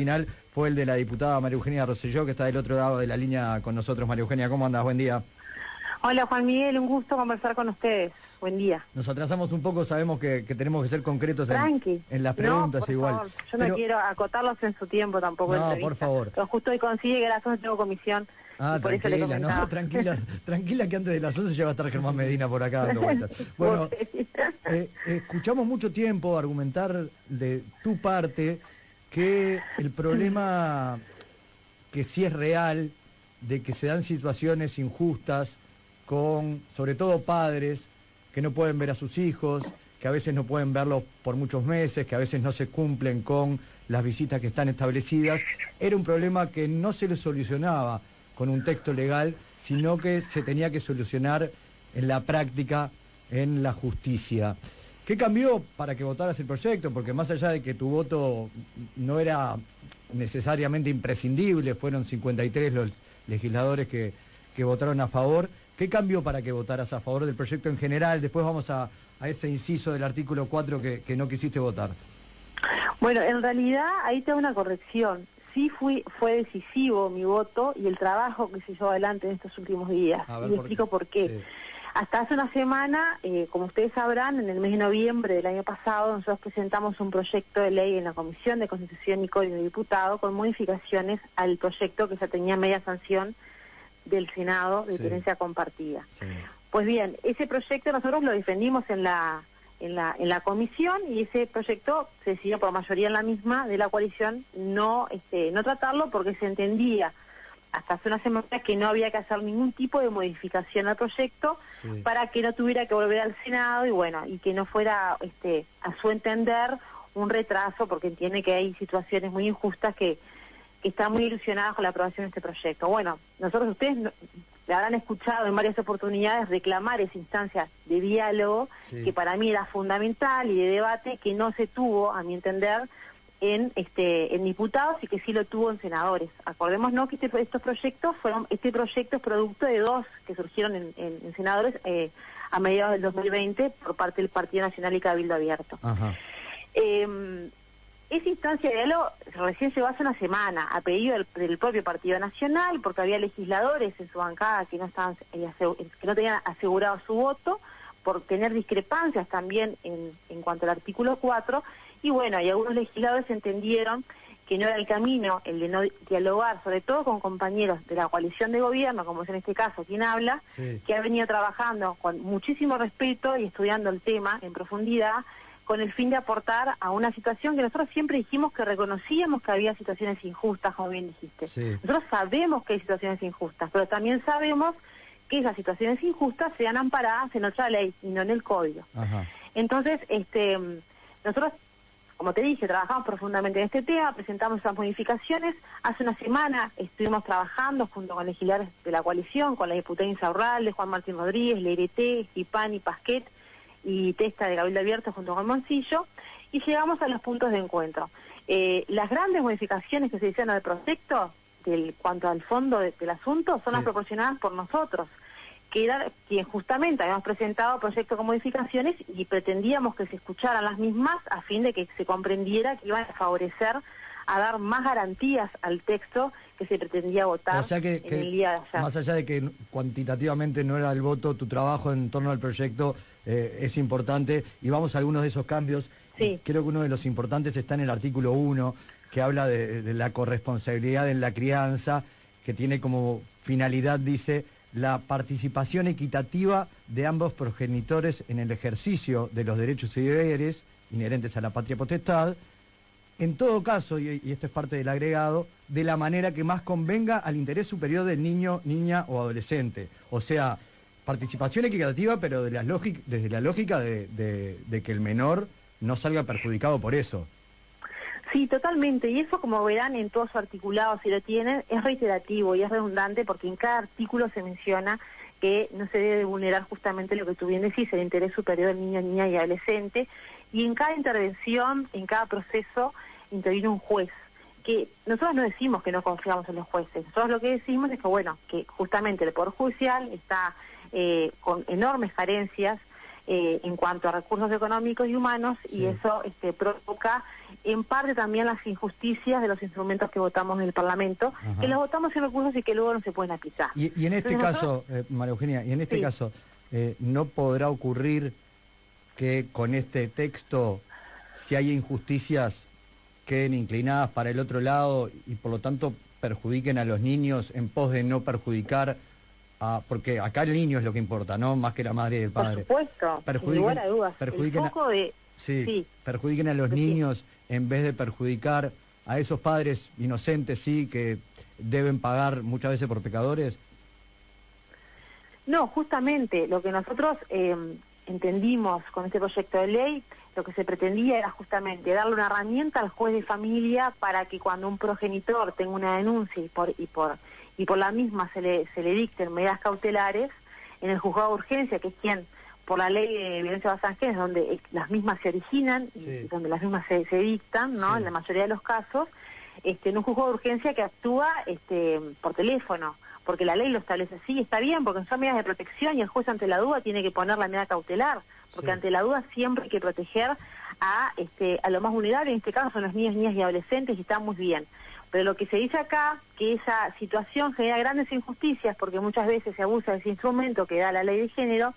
Final fue el de la diputada María Eugenia Rosselló, que está del otro lado de la línea con nosotros. María Eugenia, ¿cómo andas? Buen día. Hola Juan Miguel, un gusto conversar con ustedes. Buen día. Nos atrasamos un poco, sabemos que tenemos que ser concretos en las preguntas. No, por igual. Favor. Yo no quiero acotarlos en su tiempo tampoco. No, por favor. Pero justo hoy consigue que a las 11 tengo comisión. Y por eso le comentaba. No, tranquila que antes de las 11 ya va a estar Germán Medina por acá dando vueltas. Bueno, escuchamos mucho tiempo argumentar de tu parte que el problema que sí es real, de que se dan situaciones injustas con, sobre todo, padres que no pueden ver a sus hijos, que a veces no pueden verlos por muchos meses, que a veces no se cumplen con las visitas que están establecidas, era un problema que no se le solucionaba con un texto legal, sino que se tenía que solucionar en la práctica, en la justicia. ¿Qué cambió para que votaras el proyecto? Porque más allá de que tu voto no era necesariamente imprescindible, fueron 53 los legisladores que votaron a favor. ¿Qué cambió para que votaras a favor del proyecto en general? Después vamos a ese inciso del artículo 4 que no quisiste votar. Bueno, en realidad ahí tengo una corrección. Sí fue decisivo mi voto y el trabajo que se llevó adelante en estos últimos días. Y explico por qué. Sí. Hasta hace una semana, como ustedes sabrán, en el mes de noviembre del año pasado, nosotros presentamos un proyecto de ley en la Comisión de Constitución y Código de Diputados con modificaciones al proyecto que ya tenía media sanción del Senado de tenencia compartida. Sí. Pues bien, ese proyecto nosotros lo defendimos en la comisión y ese proyecto se decidió por mayoría en la misma de la coalición no tratarlo porque se entendía hasta hace una semana que no había que hacer ningún tipo de modificación al proyecto para que no tuviera que volver al Senado y que no fuera a su entender un retraso, porque entiende que hay situaciones muy injustas que están muy ilusionadas con la aprobación de este proyecto. Bueno, ustedes le habrán escuchado en varias oportunidades reclamar esa instancia de diálogo que para mí era fundamental y de debate que no se tuvo, a mi entender, en diputados y que sí lo tuvo en senadores. Acordémonos que este proyecto es producto de dos que surgieron en senadores a mediados del 2020 por parte del Partido Nacional y Cabildo Abierto. Esa instancia de diálogo recién llegó hace una semana a pedido del propio Partido Nacional, porque había legisladores en su bancada que no tenían asegurado su voto, por tener discrepancias también en cuanto al artículo 4, y algunos legisladores entendieron que no era el camino el de no dialogar, sobre todo con compañeros de la coalición de gobierno, como es en este caso quien habla, que ha venido trabajando con muchísimo respeto y estudiando el tema en profundidad, con el fin de aportar a una situación que nosotros siempre dijimos que reconocíamos que había situaciones injustas, como bien dijiste. Nosotros sabemos que hay situaciones injustas, pero también sabemos que esas situaciones injustas sean amparadas en otra ley y no en el código. Entonces, nosotros, como te dije, trabajamos profundamente en este tema, presentamos esas modificaciones. Hace una semana estuvimos trabajando junto con legisladores de la coalición, con la diputada Insaurralde, Juan Martín Rodríguez, Lerete, Stipani, Pasquet y Testa de Cabildo Abierto junto con Moncillo, y llegamos a los puntos de encuentro. Las grandes modificaciones que se hicieron al proyecto, cuanto al fondo del asunto, son las proporcionadas por nosotros, que era quien justamente habíamos presentado proyectos con modificaciones y pretendíamos que se escucharan las mismas a fin de que se comprendiera que iban a favorecer a dar más garantías al texto que se pretendía votar en el día de ayer. Más allá de que cuantitativamente no era el voto, tu trabajo en torno al proyecto es importante, y vamos a algunos de esos cambios. Creo que uno de los importantes está en el artículo 1, que habla de la corresponsabilidad en la crianza, que tiene como finalidad, dice, la participación equitativa de ambos progenitores en el ejercicio de los derechos y deberes inherentes a la patria potestad, en todo caso, y esto es parte del agregado, de la manera que más convenga al interés superior del niño, niña o adolescente. O sea, participación equitativa, pero desde la lógica de que el menor no salga perjudicado por eso. Sí, totalmente, y eso, como verán en todo su articulado, si lo tienen, es reiterativo y es redundante porque en cada artículo se menciona que no se debe vulnerar justamente lo que tú bien decís, el interés superior del niño, niña y adolescente, y en cada intervención, en cada proceso, interviene un juez, que nosotros no decimos que no confiamos en los jueces, nosotros lo que decimos es que justamente el Poder Judicial está con enormes carencias, en cuanto a recursos económicos y humanos, y eso provoca en parte también las injusticias de los instrumentos que votamos en el Parlamento, que los votamos sin recursos y que luego no se pueden aplicar. Y en este caso, María Eugenia, y en este caso, ¿no podrá ocurrir que con este texto, si hay injusticias, queden inclinadas para el otro lado y por lo tanto perjudiquen a los niños en pos de no perjudicar porque acá el niño es lo que importa, ¿no? Más que la madre y el padre. Por supuesto, sin lugar a dudas. Perjudiquen, el foco de... perjudiquen a los niños en vez de perjudicar a esos padres inocentes, que deben pagar muchas veces por pecadores. No, justamente lo que nosotros entendimos con este proyecto de ley, lo que se pretendía era justamente darle una herramienta al juez de familia para que cuando un progenitor tenga una denuncia y por la misma se le dicten medidas cautelares en el juzgado de urgencia, que es quien, por la ley de violencia basada en género, donde las mismas se originan y donde las mismas se dictan, ¿no? En la mayoría de los casos, en un juzgado de urgencia que actúa por teléfono, porque la ley lo establece así, está bien, porque son medidas de protección y el juez ante la duda tiene que poner la medida cautelar, porque ante la duda siempre hay que proteger a lo más vulnerable, en este caso son los niños, niñas y adolescentes, y está muy bien. Pero lo que se dice acá, que esa situación genera grandes injusticias, porque muchas veces se abusa de ese instrumento que da la ley de género,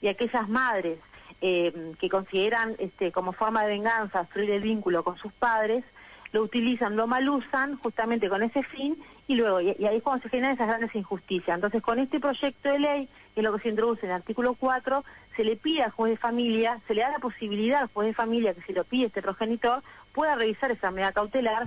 y aquellas madres que consideran como forma de venganza destruir el vínculo con sus padres, lo utilizan, lo malusan justamente con ese fin, y luego, y ahí es cuando se generan esas grandes injusticias. Entonces, con este proyecto de ley, que es lo que se introduce en el artículo 4, se le pide al juez de familia, se le da la posibilidad al juez de familia que si lo pide este progenitor, pueda revisar esa medida cautelar,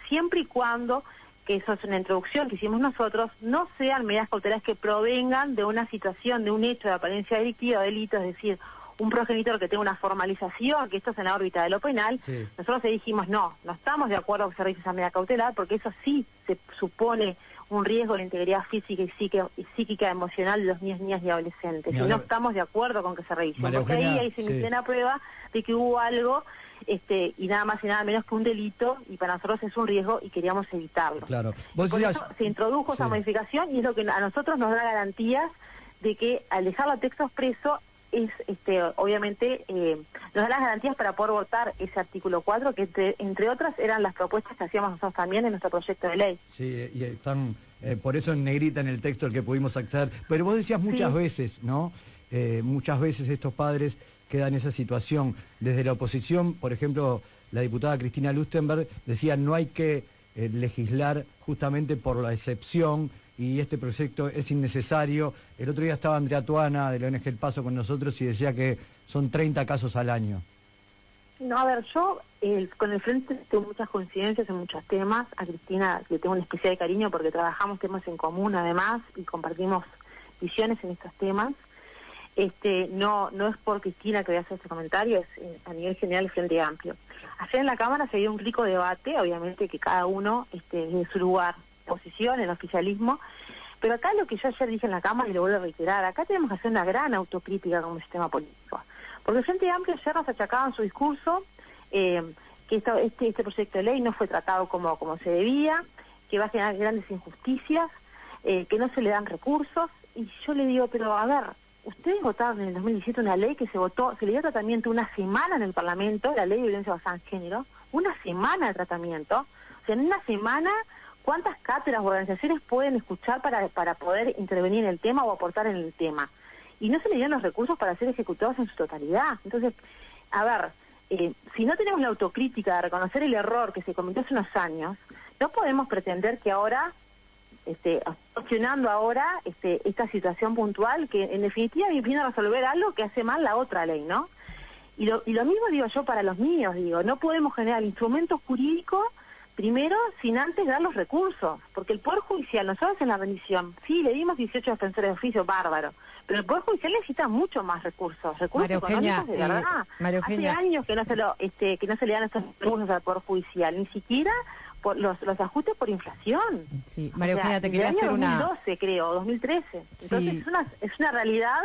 siempre y cuando, que eso es una introducción que hicimos nosotros, no sean medidas cautelares que provengan de una situación, de un hecho de apariencia delictiva o delito, es decir, un progenitor que tenga una formalización, que esto es en la órbita de lo penal, nosotros le dijimos no estamos de acuerdo que se revise esa medida cautelar, porque eso sí se supone un riesgo de la integridad física y psíquica emocional de los niños, niñas y adolescentes. Y no estamos de acuerdo con que se revise, porque ahí se emite una prueba de que hubo algo, y nada más y nada menos que un delito, y para nosotros es un riesgo y queríamos evitarlo. Claro. Por eso se introdujo esa modificación, y es lo que a nosotros nos da garantías de que al dejarlo a texto expreso, obviamente nos da las garantías para poder votar ese artículo 4, que entre otras eran las propuestas que hacíamos nosotros también en nuestro proyecto de ley. Sí, y están por eso en negrita en el texto el que pudimos acceder. Pero vos decías muchas veces, ¿no? Muchas veces estos padres quedan en esa situación. Desde la oposición, por ejemplo, la diputada Cristina Lustenberg decía no hay que legislar justamente por la excepción, y este proyecto es innecesario. El otro día estaba Andrea Tuana de la ONG El Paso con nosotros y decía que son 30 casos al año. No, a ver, yo con el Frente tengo muchas coincidencias en muchos temas. A Cristina le tengo un especial cariño porque trabajamos temas en común además y compartimos visiones en estos temas. No es por Cristina que voy a hacer este comentario, es a nivel general el Frente Amplio. Ayer en la Cámara se dio un rico debate, obviamente que cada uno desde su lugar, posición, el oficialismo, pero acá lo que yo ayer dije en la Cámara y lo vuelvo a reiterar, acá tenemos que hacer una gran autocrítica como sistema político, porque el Frente Amplio ayer nos achacaba en su discurso que este proyecto de ley no fue tratado como se debía, que va a generar grandes injusticias, que no se le dan recursos, y yo le digo, pero a ver, ustedes votaron en el 2017 una ley que se le dio tratamiento una semana en el Parlamento, la ley de violencia basada en género, una semana de tratamiento, o sea, en una semana, ¿cuántas cátedras o organizaciones pueden escuchar para poder intervenir en el tema o aportar en el tema? Y no se le dieron los recursos para ser ejecutados en su totalidad. Entonces, a ver, si no tenemos la autocrítica de reconocer el error que se cometió hace unos años, no podemos pretender que ahora, cuestionando ahora esta situación puntual, que en definitiva viene a resolver algo que hace mal la otra ley, ¿no? Y lo mismo digo yo para los niños, no podemos generar instrumentos jurídicos primero, sin antes dar los recursos, porque el Poder Judicial, nosotros en la rendición, sí, le dimos 18 defensores de oficio, bárbaro, pero el Poder Judicial necesita mucho más recursos económicos, de verdad. Hace años que no se le dan estos recursos al Poder Judicial, ni siquiera por los ajustes por inflación. Sí, María Eugenia, te quería hacer 2012, creo, 2013. Entonces es una realidad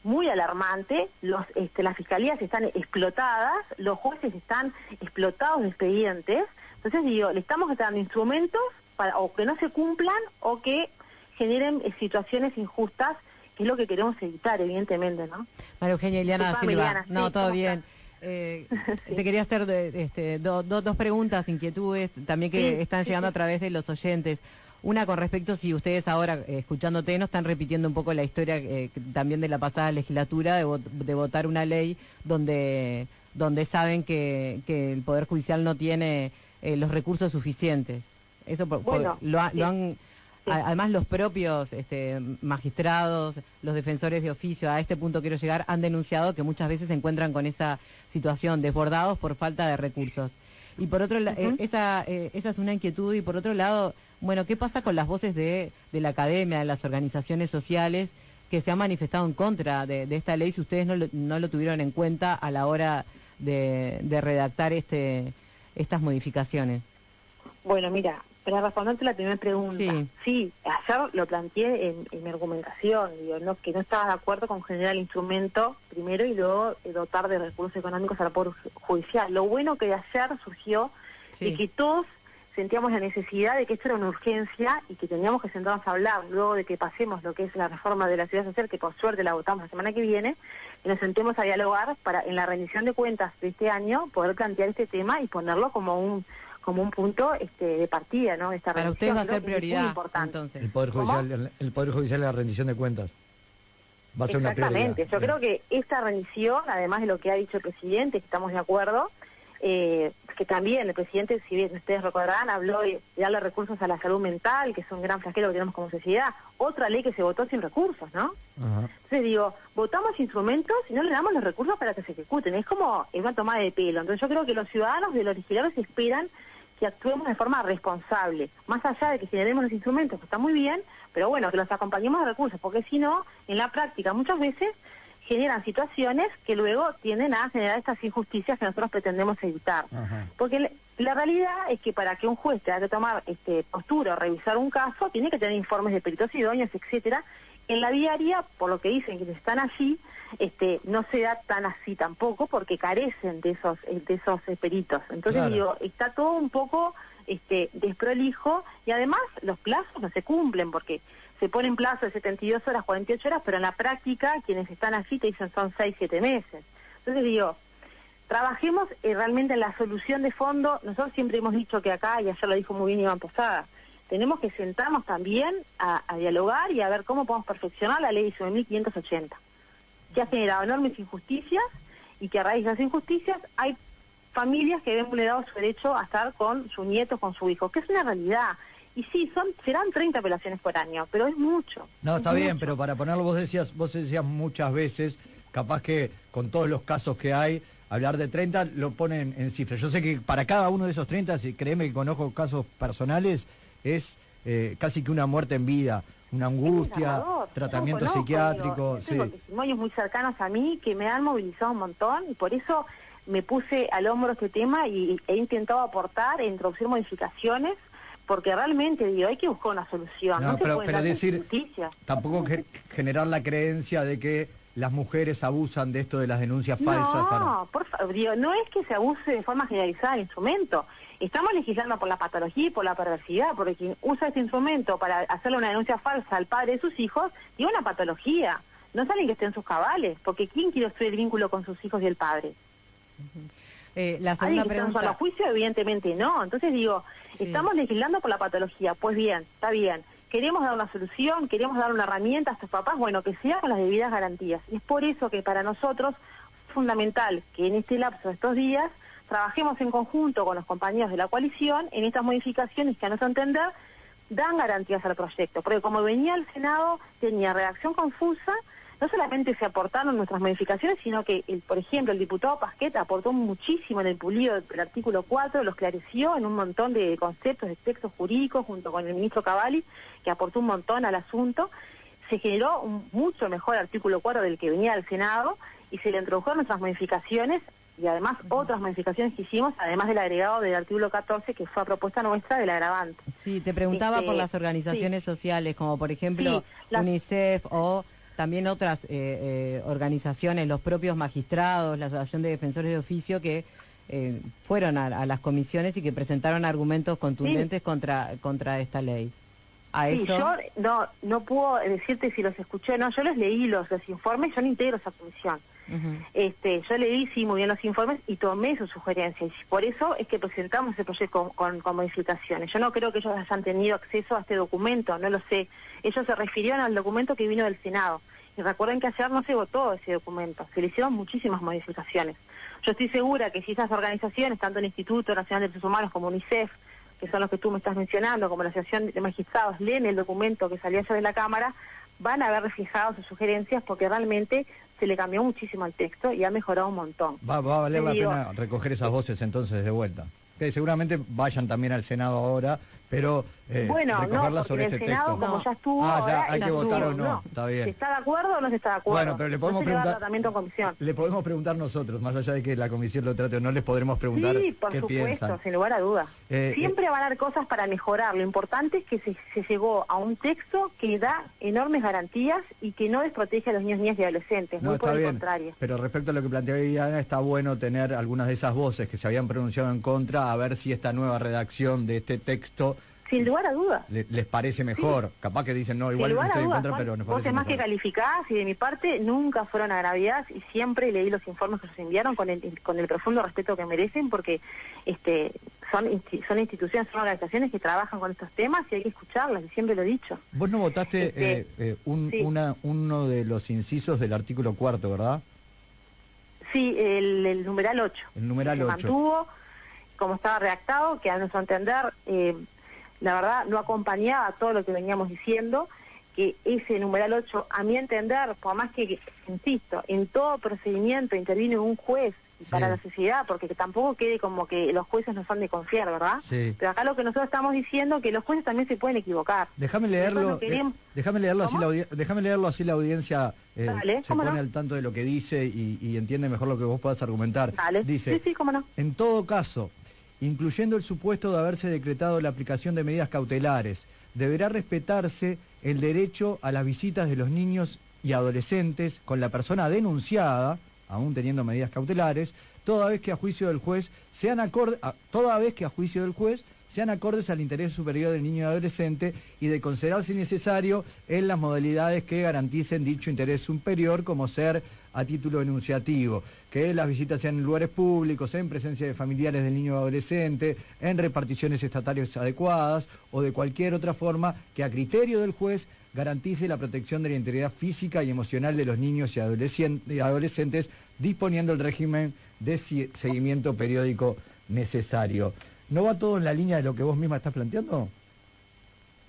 muy alarmante. Las fiscalías están explotadas, los jueces están explotados de expedientes. Entonces le estamos dando instrumentos para o que no se cumplan o que generen situaciones injustas que es lo que queremos evitar, evidentemente, ¿no? María Eugenia Ileana Silva. Ileana, No, sí, todo bien. Sí. Te quería hacer dos preguntas, inquietudes, también que están llegando a través de los oyentes. Una con respecto, si ustedes ahora, escuchándote, no están repitiendo un poco la historia también de la pasada legislatura, de votar una ley donde saben que el Poder Judicial no tiene los recursos suficientes. Eso lo han... Sí. Además, los propios magistrados, los defensores de oficio, a este punto quiero llegar, han denunciado que muchas veces se encuentran con esa situación, desbordados por falta de recursos. Y por otro lado, esa es una inquietud. Y por otro lado, bueno, ¿qué pasa con las voces de la academia, de las organizaciones sociales que se han manifestado en contra de esta ley, si ustedes no lo tuvieron en cuenta a la hora de redactar estas modificaciones? Bueno, mira, para responderte la primera pregunta, sí, ayer lo planteé en mi argumentación, digo, que no estaba de acuerdo con generar el instrumento primero y luego dotar de recursos económicos al Poder Judicial. Lo bueno que de ayer surgió de que todos sentíamos la necesidad de que esto era una urgencia y que teníamos que sentarnos a hablar luego de que pasemos lo que es la reforma de la Seguridad Social, que por suerte la votamos la semana que viene, y nos sentemos a dialogar para, en la rendición de cuentas de este año, poder plantear este tema y ponerlo como un punto de partida, ¿no? Esta para ustedes va a ser prioridad, entonces. El Poder Judicial en la rendición de cuentas va a ser una prioridad. Exactamente. Yo creo que esta rendición, además de lo que ha dicho el presidente, que estamos de acuerdo, que también el presidente, si bien ustedes recordarán, habló de darle recursos a la salud mental, que es un gran flagelo que tenemos como sociedad. Otra ley que se votó sin recursos, ¿no? Entonces digo, votamos instrumentos y no le damos los recursos para que se ejecuten. Es como una tomada de pelo. Entonces yo creo que los ciudadanos de los legisladores esperan que actuemos de forma responsable, más allá de que generemos los instrumentos, que está muy bien, pero bueno, que los acompañemos de recursos, porque si no, en la práctica muchas veces generan situaciones que luego tienden a generar estas injusticias que nosotros pretendemos evitar. Porque la realidad es que para que un juez tenga que tomar postura o revisar un caso, tiene que tener informes de peritos idóneos, etcétera. En la diaria, por lo que dicen quienes están allí, no se da tan así tampoco, porque carecen de esos peritos. Entonces digo, está todo un poco desprolijo, y además los plazos no se cumplen, porque se ponen plazos de 72 horas, 48 horas, pero en la práctica quienes están allí te dicen son 6, 7 meses. Entonces digo, trabajemos realmente en la solución de fondo. Nosotros siempre hemos dicho que acá, y ayer lo dijo muy bien Iván Posada, tenemos que sentarnos también a dialogar y a ver cómo podemos perfeccionar la ley 19.580, que ha generado enormes injusticias, y que a raíz de esas injusticias hay familias que ven vulnerado su derecho a estar con sus nietos, con su hijo, que es una realidad. Y sí, serán 30 apelaciones por año, pero es mucho. No, está bien, pero para ponerlo, vos decías muchas veces, capaz que con todos los casos que hay, hablar de 30 lo ponen en cifras. Yo sé que para cada uno de esos 30, si créeme que conozco casos personales, es casi que una muerte en vida, una angustia, tratamiento psiquiátrico. Tengo testimonios muy cercanos a mí que me han movilizado un montón, y por eso me puse al hombro este tema y he intentado aportar e introducir modificaciones, porque realmente digo, hay que buscar una solución. No se puede dar decir, tampoco generar la creencia de que las mujeres abusan de esto de las denuncias falsas. No, por favor, digo, no es que se abuse de forma generalizada el instrumento. Estamos legislando por la patología y por la perversidad, porque quien usa este instrumento para hacerle una denuncia falsa al padre de sus hijos tiene una patología. No es alguien que esté en sus cabales, porque ¿quién quiere destruir el vínculo con sus hijos y el padre? La segunda pregunta. ¿Alguien que juicio? Evidentemente no. Entonces digo, estamos legislando por la patología. Pues bien, está bien. Queremos dar una solución, queremos dar una herramienta a estos papás, bueno, que sea con las debidas garantías. Y es por eso que para nosotros es fundamental que en este lapso de estos días trabajemos en conjunto con los compañeros de la coalición en estas modificaciones que a nuestro entender dan garantías al proyecto. Porque como venía el Senado, tenía redacción confusa. No solamente se aportaron nuestras modificaciones, sino que, por ejemplo, el diputado Pasquet aportó muchísimo en el pulido del artículo 4, lo esclareció en un montón de conceptos, de textos jurídicos, junto con el ministro Cavalli, que aportó un montón al asunto. Se generó un mucho mejor artículo 4 del que venía del Senado, y se le introdujeron nuestras modificaciones, y además otras modificaciones que hicimos, además del agregado del artículo 14, que fue a propuesta nuestra del agravante. Sí, te preguntaba por las organizaciones sociales, como por ejemplo UNICEF o también otras organizaciones, los propios magistrados, la Asociación de Defensores de Oficio, que fueron a las comisiones y que presentaron argumentos contundentes contra esta ley. a Sí, eso. yo no puedo decirte si los escuché o no, yo los leí los informes, yo no integro esa comisión. Yo leí, sí, muy bien los informes y tomé sus sugerencias. Por eso es que presentamos ese proyecto con modificaciones. Yo no creo que ellos hayan tenido acceso a este documento, no lo sé. Ellos se refirieron al documento que vino del Senado. Y recuerden que ayer no se votó ese documento, se le hicieron muchísimas modificaciones. Yo estoy segura que si esas organizaciones, tanto el Instituto Nacional de Derechos Humanos como UNICEF, que son los que tú me estás mencionando, como la Asociación de Magistrados, leen el documento que salió ayer de la Cámara, van a haber reflejado sus sugerencias porque realmente se le cambió muchísimo al texto y ha mejorado un montón. Va a valer la pena recoger esas voces entonces de vuelta. Que seguramente vayan también al Senado ahora, pero bueno, recogerlas no, sobre en el ese Senado, texto. como ya estuvo, ya hay que votar o no. Está bien. ¿Se está de acuerdo o no se está de acuerdo? Bueno, pero le podemos no se preguntar. Le da tratamiento en comisión. Le podemos preguntar nosotros, más allá de que la comisión lo trate o no, les podremos preguntar sí, por qué supuesto, piensan. sin lugar a dudas. Siempre van a haber cosas para mejorar. Lo importante es que se llegó a un texto que da enormes garantías y que no desprotege a los niños, niñas y adolescentes. No, muy por está el bien, contrario. pero respecto a lo que planteaba Diana, está bueno tener algunas de esas voces que se habían pronunciado en contra, a ver si esta nueva redacción de este texto sin lugar a dudas les parece mejor. Sí. Capaz que dicen, no, igual estoy en contra, pero nos parece voces más mejor. Que calificadas, y de mi parte nunca fueron agraviadas, y siempre leí los informes que nos enviaron con el profundo respeto que merecen, porque son instituciones, son organizaciones que trabajan con estos temas y hay que escucharlas, y siempre lo he dicho. Vos no votaste uno de los incisos del artículo 4, ¿verdad? Sí, el numeral 8. El numeral 8. Se mantuvo como estaba redactado, que a nuestro entender, la verdad, no acompañaba todo lo que veníamos diciendo, que ese numeral 8, a mi entender, por más que, insisto, en todo procedimiento interviene un juez para la sociedad, porque tampoco quede como que los jueces no son de confiar, ¿verdad? Sí. Pero acá lo que nosotros estamos diciendo que los jueces también se pueden equivocar. Déjame leerlo, déjame leerlo así la audiencia Dale, se pone al tanto de lo que dice y entiende mejor lo que vos puedas argumentar. Dale. Dice, sí, cómo no. En todo caso, incluyendo el supuesto de haberse decretado la aplicación de medidas cautelares, deberá respetarse el derecho a las visitas de los niños y adolescentes con la persona denunciada, aún teniendo medidas cautelares, toda vez que a juicio del juez sean acordes al interés superior del niño y adolescente y de considerarse necesario en las modalidades que garanticen dicho interés superior, como ser a título enunciativo, que las visitas sean en lugares públicos, en presencia de familiares del niño o adolescente, en reparticiones estatales adecuadas o de cualquier otra forma que a criterio del juez garantice la protección de la integridad física y emocional de los niños y adolescentes, disponiendo el régimen de seguimiento periódico necesario. ¿No va todo en la línea de lo que vos misma estás planteando?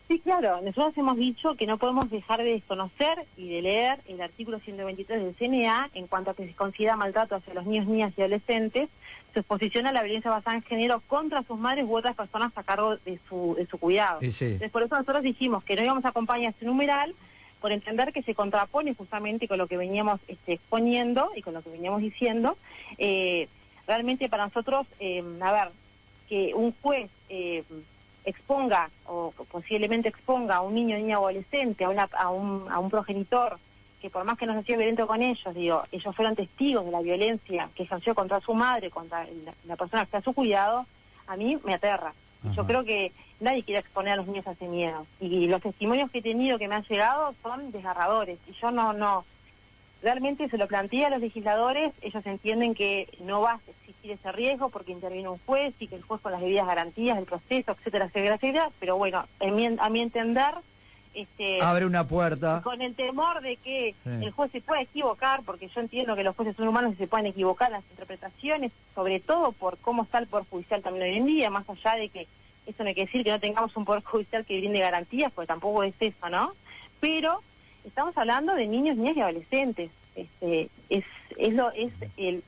Sí, claro. Nosotros hemos dicho que no podemos dejar de desconocer y de leer el artículo 123 del CNA en cuanto a que se considera maltrato hacia los niños, niñas y adolescentes, su exposición a la violencia basada en género contra sus madres u otras personas a cargo de su cuidado. Sí. Entonces, por eso nosotros dijimos que no íbamos a acompañar este numeral, por entender que se contrapone justamente con lo que veníamos exponiendo y con lo que veníamos diciendo. Realmente para nosotros, que un juez exponga o posiblemente exponga a un niño, niña o adolescente, a un progenitor que por más que no haya sido violento con ellos, ellos fueron testigos de la violencia que ejerció contra su madre, contra la persona que está a su cuidado, a mí me aterra. Yo creo que nadie quiere exponer a los niños a ese miedo. Y los testimonios que he tenido que me han llegado son desgarradores. Y yo no realmente se lo planteé a los legisladores, ellos entienden que no va a existir ese riesgo porque interviene un juez y que el juez con las debidas garantías del proceso, etcétera, etcétera, etcétera, pero bueno, a mi entender, abre una puerta con el temor de que el juez se pueda equivocar, porque yo entiendo que los jueces son humanos y se pueden equivocar en las interpretaciones, sobre todo por cómo está el Poder Judicial también hoy en día, más allá de que eso no quiere decir que no tengamos un Poder Judicial que brinde garantías, porque tampoco es eso, ¿no? Pero estamos hablando de niños, niñas y adolescentes. El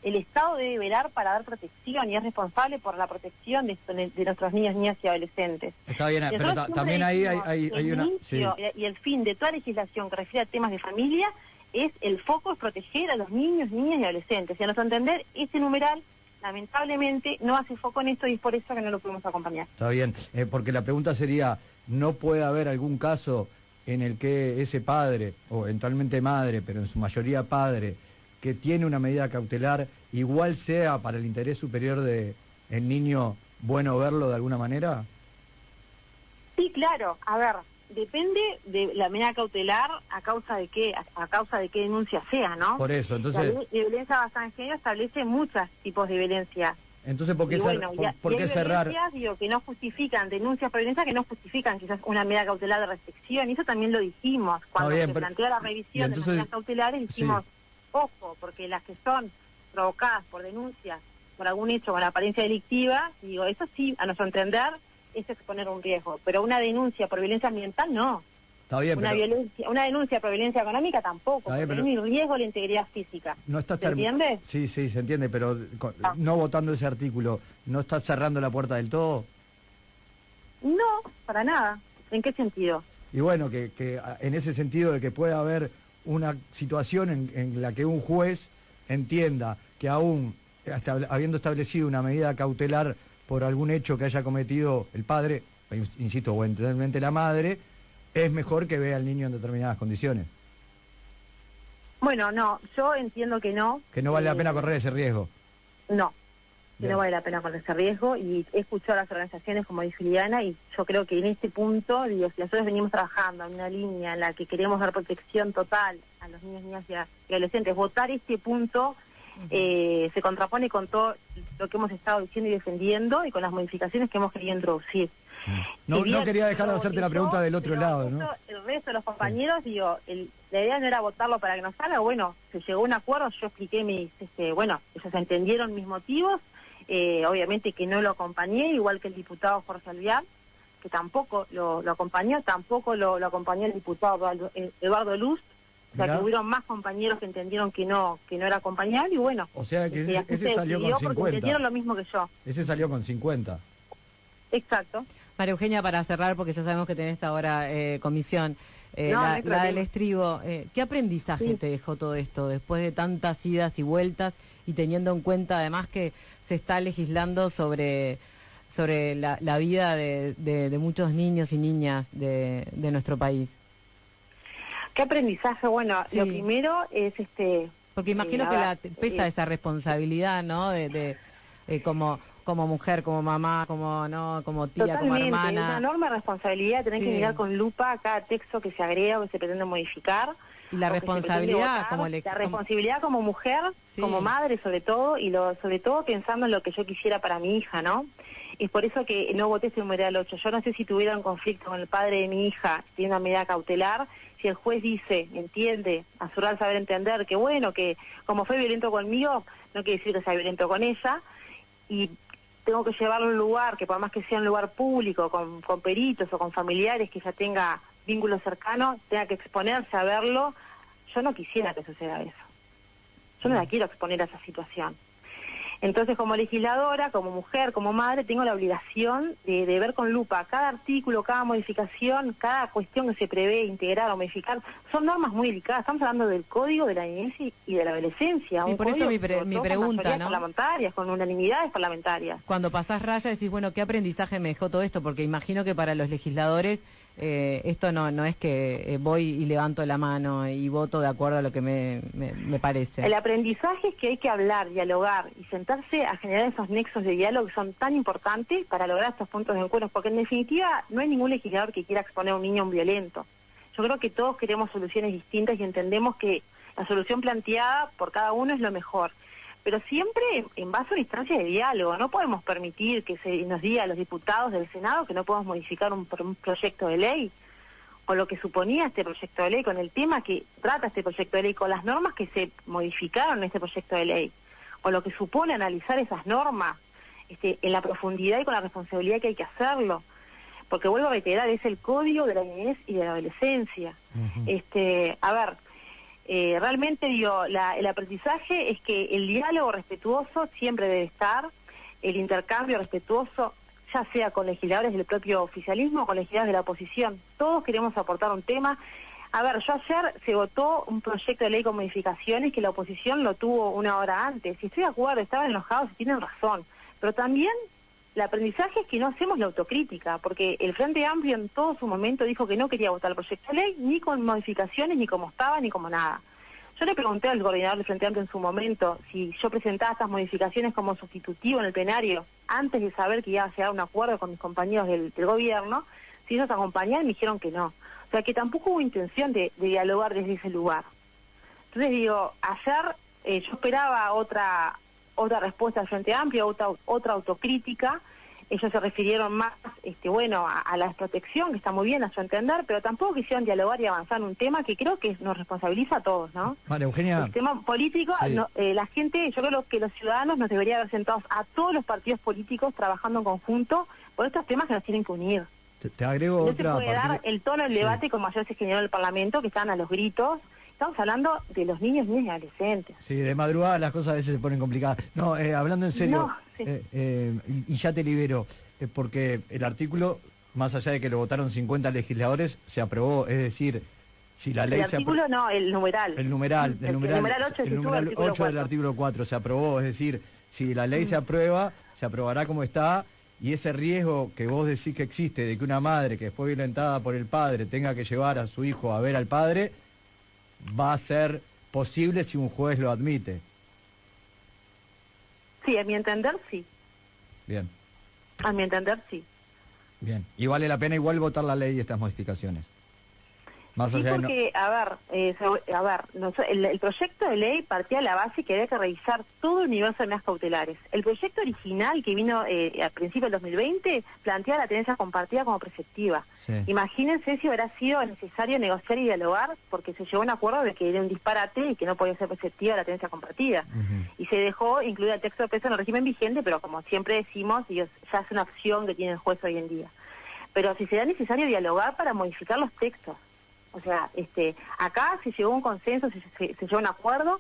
Estado debe velar para dar protección y es responsable por la protección de nuestros niños, niñas y adolescentes. Está bien, pero también ahí hay una... Sí. Y el fin de toda legislación que refiere a temas de familia el foco es proteger a los niños, niñas y adolescentes. Y a nuestro entender, ese numeral lamentablemente no hace foco en esto y es por eso que no lo podemos acompañar. Está bien, porque la pregunta sería, ¿no puede haber algún caso en el que ese padre, o eventualmente madre, pero en su mayoría padre, que tiene una medida cautelar, igual sea para el interés superior del niño bueno verlo de alguna manera? Sí, claro. A ver, depende de la medida cautelar a causa de qué denuncia sea, ¿no? Por eso, entonces... La ley de violencia basada en género establece muchos tipos de violencia. Entonces, ¿por qué, ¿por qué cerrar? Digo, que no justifican, denuncias por violencia que no justifican quizás una medida cautelar de restricción, y eso también lo dijimos cuando se planteó la revisión de las medidas cautelares, dijimos, ojo, porque las que son provocadas por denuncias por algún hecho con la apariencia delictiva, digo, eso sí, a nuestro entender, es exponer un riesgo, pero una denuncia por violencia ambiental no. Está bien, una denuncia por violencia económica tampoco, porque es un riesgo a la integridad física. No está ¿Se entiende? Sí, se entiende, pero no votando ese artículo, ¿no está cerrando la puerta del todo? No, para nada. ¿En qué sentido? Y bueno, que en ese sentido de que puede haber una situación en la que un juez entienda que aún habiendo establecido una medida cautelar por algún hecho que haya cometido el padre, insisto, o eventualmente la madre, es mejor que vea al niño en determinadas condiciones. Bueno, no, yo entiendo que no. Que no vale la pena correr ese riesgo. No, que no vale la pena correr ese riesgo, y he escuchado a las organizaciones, como dice Liliana, y yo creo que en este punto, digo, si nosotros venimos trabajando en una línea en la que queremos dar protección total a los niños, niñas y adolescentes, votar este punto se contrapone con todo lo que hemos estado diciendo y defendiendo y con las modificaciones que hemos querido introducir. No quería dejar de hacerte la pregunta del otro lado, ¿no? El resto de los compañeros, digo, la idea no era votarlo para que nos salga, bueno, se llegó a un acuerdo, yo expliqué bueno, ellos entendieron mis motivos, obviamente que no lo acompañé, igual que el diputado Jorge Alvear, que tampoco lo acompañó, tampoco lo acompañó el diputado Eduardo Luz. O sea, que hubieron más compañeros que entendieron que no era acompañable, y bueno, o sea que ese salió con 50. Porque entendieron lo mismo que yo. Ese salió con 50. Exacto. María Eugenia, para cerrar, porque ya sabemos que tenés ahora comisión, la del estribo, ¿qué aprendizaje te dejó todo esto después de tantas idas y vueltas y teniendo en cuenta además que se está legislando sobre la vida de muchos niños y niñas de nuestro país? ¿Qué aprendizaje? Bueno, lo primero es porque imagino que pesa esa responsabilidad, ¿no? De como mujer, como mamá, como tía, totalmente, como hermana. Es una enorme responsabilidad tener que mirar con lupa cada texto que se agrega o que se pretende modificar. Y la responsabilidad la responsabilidad como mujer, como madre sobre todo, y sobre todo pensando en lo que yo quisiera para mi hija, ¿no? Es por eso que no voté ese numeral 8. Yo no sé si tuviera un conflicto con el padre de mi hija, tiene una medida cautelar, si el juez entiende, a su real saber entender, que bueno, que como fue violento conmigo, no quiere decir que sea violento con ella, y tengo que llevarlo a un lugar, que por más que sea un lugar público, con peritos o con familiares que ya tenga vínculos cercanos, tenga que exponerse a verlo, yo no quisiera que suceda eso. Yo no la quiero exponer a esa situación. Entonces, como legisladora, como mujer, como madre, tengo la obligación de ver con lupa cada artículo, cada modificación, cada cuestión que se prevé integrar o modificar. Son normas muy delicadas. Estamos hablando del Código de la Niñez y de la Adolescencia. Sí, por eso mi pregunta, ¿no? Parlamentarias, con unanimidades parlamentarias. Cuando pasás raya decís, bueno, ¿qué aprendizaje me dejó todo esto? Porque imagino que para los legisladores esto no es que voy y levanto la mano y voto de acuerdo a lo que me parece. El aprendizaje es que hay que hablar, dialogar y sentarse a generar esos nexos de diálogo que son tan importantes para lograr estos puntos de encuentro, porque en definitiva no hay ningún legislador que quiera exponer a un niño a un violento. Yo creo que todos queremos soluciones distintas y entendemos que la solución planteada por cada uno es lo mejor, pero siempre en base a una instancia de diálogo. No podemos permitir que se nos diga a los diputados del Senado que no podemos modificar un proyecto de ley, o lo que suponía este proyecto de ley, con el tema que trata este proyecto de ley, con las normas que se modificaron en este proyecto de ley, o lo que supone analizar esas normas en la profundidad y con la responsabilidad que hay que hacerlo. Porque vuelvo a reiterar, es el Código de la Niñez y de la Adolescencia. Realmente el aprendizaje es que el diálogo respetuoso siempre debe estar, el intercambio respetuoso, ya sea con legisladores del propio oficialismo o con legisladores de la oposición. Todos queremos aportar un tema. Yo ayer se votó un proyecto de ley con modificaciones que la oposición lo tuvo una hora antes. Y estoy de acuerdo, estaban enojados y tienen razón. Pero también el aprendizaje es que no hacemos la autocrítica, porque el Frente Amplio en todo su momento dijo que no quería votar el proyecto de ley, ni con modificaciones, ni como estaba, ni como nada. Yo le pregunté al coordinador del Frente Amplio en su momento si yo presentaba estas modificaciones como sustitutivo en el plenario, antes de saber que iba a llegar a un acuerdo con mis compañeros del gobierno. si ellos acompañaban, me dijeron que no. O sea, que tampoco hubo intención de dialogar desde ese lugar. Entonces digo, ayer yo esperaba otra respuesta del Frente Amplio, otra autocrítica. Ellos se refirieron más, a la desprotección, que está muy bien a su entender, pero tampoco quisieron dialogar y avanzar en un tema que creo que nos responsabiliza a todos, ¿no? María Eugenia. El tema político, Sí. La gente, yo creo que los ciudadanos nos deberían haber sentados a todos los partidos políticos trabajando en conjunto por estos temas que nos tienen que unir. Te agrego No otra. se puede dar el tono del debate como ayer se generó en el Parlamento, que estaban a los gritos. Estamos hablando de los niños, niñas y adolescentes. Sí, de madrugada las cosas a veces se ponen complicadas. No, hablando en serio, No, sí. y ya te libero, porque el artículo, más allá de que lo votaron 50 legisladores, se aprobó, es decir, si la ley el artículo no, el numeral. El numeral 8, el numeral 8 del artículo 4 se aprobó, es decir, si la ley se aprueba, se aprobará como está, y ese riesgo que vos decís que existe de que una madre que fue violentada por el padre tenga que llevar a su hijo a ver al padre, va a ser posible si un juez lo admite. Sí, a mi entender, sí. Bien, A mi entender, sí. bien. Y vale la pena igual votar la ley y estas modificaciones. Más Sí, allá de porque, el proyecto de ley partía de la base que había que revisar todo el universo de medidas cautelares. El proyecto original que vino al principio del 2020 planteaba la tenencia compartida como preceptiva. Sí. Imagínense si hubiera sido necesario negociar y dialogar, porque se llegó a un acuerdo de que era un disparate y que no podía ser preceptiva la tenencia compartida. Y se dejó incluir el texto de preso en el régimen vigente, pero como siempre decimos, ya es una opción que tiene el juez hoy en día. Pero si será necesario dialogar para modificar los textos. O sea, acá se llegó a un consenso, se llegó a un acuerdo,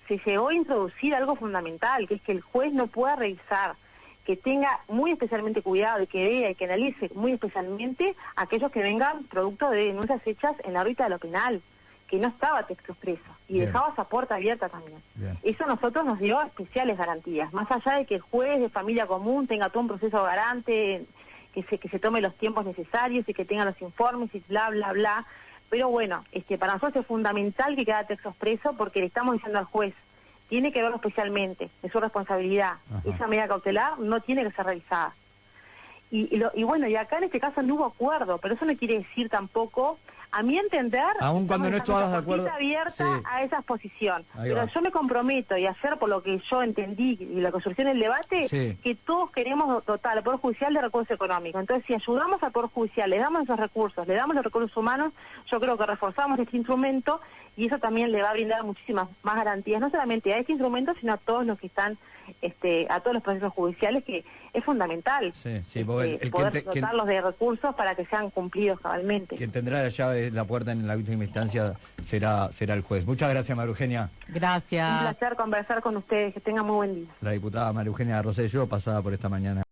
se llegó a introducir algo fundamental, que es que el juez no pueda revisar, que tenga muy especialmente cuidado y que vea y que analice muy especialmente aquellos que vengan producto de denuncias hechas en la órbita de lo penal, que no estaba texto expreso, y Bien. dejaba esa puerta abierta también. Bien. Eso a nosotros nos dio especiales garantías, más allá de que el juez de familia común tenga todo un proceso garante, que se tome los tiempos necesarios y que tenga los informes y bla, bla, bla. Pero bueno, para nosotros es fundamental que quede texto expreso porque le estamos diciendo al juez, tiene que verlo especialmente, es su responsabilidad. Ajá. Esa medida cautelar no tiene que ser revisada. Y bueno, y acá en este caso no hubo acuerdo, pero eso no quiere decir tampoco, a mi entender, Aun cuando no estabas de acuerdo, abierta sí, a esa exposición. Ahí Pero va. yo me comprometo, y ayer por lo que yo entendí y lo que surgió en el debate, Sí. que todos queremos dotar al Poder Judicial de recursos económicos. Entonces, si ayudamos al Poder Judicial, le damos esos recursos, le damos los recursos humanos, yo creo que reforzamos este instrumento y eso también le va a brindar muchísimas más garantías, no solamente a este instrumento, sino a todos los que están, a todos los procesos judiciales, que es fundamental. Sí, porque poder dotarlos de recursos para que sean cumplidos cabalmente. Quien tendrá la llave de la puerta en la última instancia será el juez. Muchas gracias, María Eugenia. Gracias. Un placer conversar con ustedes, que tengan muy buen día. La diputada María Eugenia Rosselló, pasada por esta mañana.